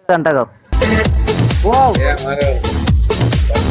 Santa Cup. Wow. Yeah, Mario.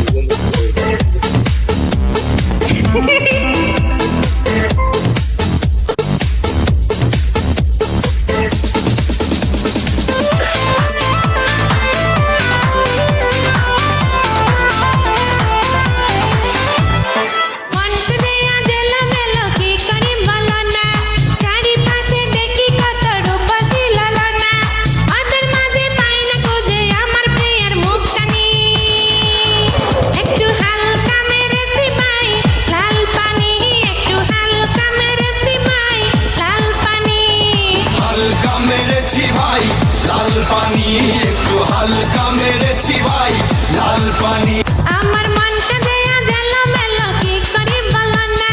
ভাই লাল পানি একটু হালকা মেরেছি ভাই লাল পানি আমার মনটা দেয়া গেল মেলো কি করি বলো না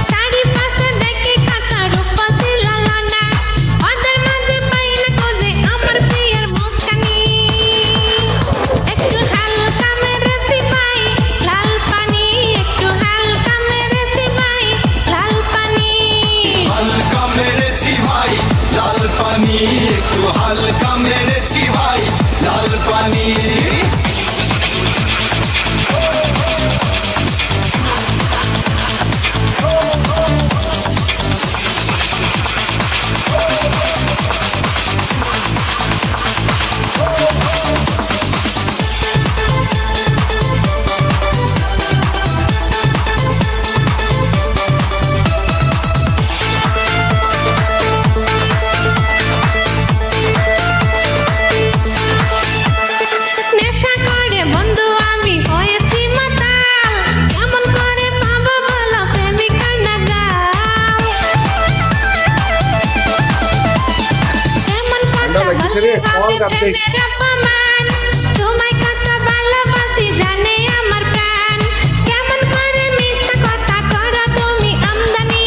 শাড়ি পাশে দেখি কত রূপসী লালনা ওদের মাঝে পাই না খুঁজে আমার প্রিয়ের মুখখানি একটু হালকা মেরেছি ভাই লাল পানি একটু হালকা মেরেছি ভাই লাল পানি হালকা মেরেছি ভাই লাল পানি একটু হালকা মেরেছি ভাই লাল পানি তোমায় কত ভালোবাসি জানে আমার প্রাণ কেমন করে মিথ্যা কথা করো তুমি আমদানি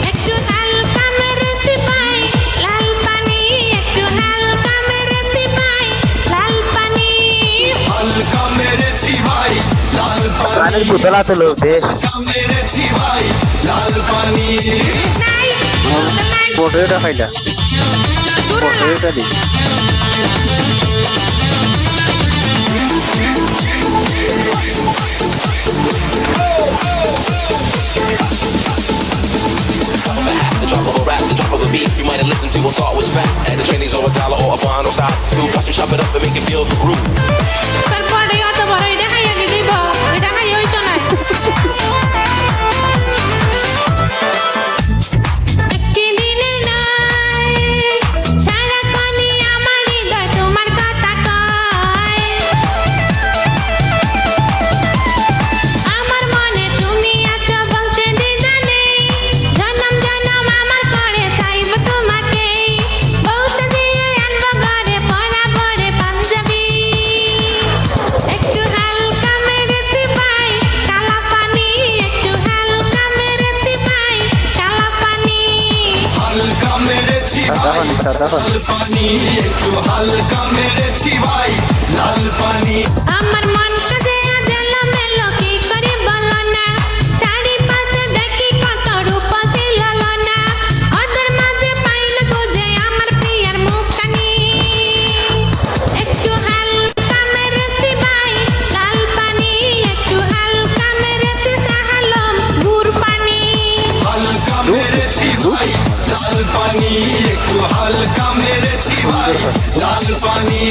একটু হালকা মেরেছি ভাই লাল পানি একটু হালকা মেরেছি ভাই লাল পানি হালকা মেরেছি ভাই লাল Panin পানি putela tuh loh deh. হালকা মেরেছি ভাই লাল পানি নাই নাই Foto udah faida. Foto tadi. The drop of a rap, the drop of a beat. You might have listened to or thought was fact. And the training's or a dollar or a bond or side. Two plus and chop it up and make it feel rude. তারপরে অত বড় এটা খাইয়া কি দিব এটা খাইয়া হইতো না একটি দিনের নয় সারাক্ষণই আমার হৃদয় তোমার কথা কয় আমার মনে তুমি আছো বলতে দ্বিধা নেই জনম জনম আমার করে চাইব তোমাকে বউসে দিয়ে আনবো ঘরে পরাবরে পাঞ্জাবি একটু হালকা মেরেছি ভাই কালা পানি একটু হালকা মেরেছি ভাই কালা পানি হালকা মেরেছি ভাই লাল পানি একটু হালকা মেরেছি ভাই লাল পানি আমার মনটা দেয়া গেল মেলো কি করে বলো না চারিপাশে দেখি কত রূপসী লালনা ওদের মাঝে পাই না খুঁজে আমার প্রিয়ের মুখখানি একটু হালকা মেরেছি ভাই লাল পানি একটু হালকা মেরেছি শাহালম গুড় পানি হালকা মেরেছি ভাই লাল পানি একটু হালকা মেরেছি ভাই লাল পানি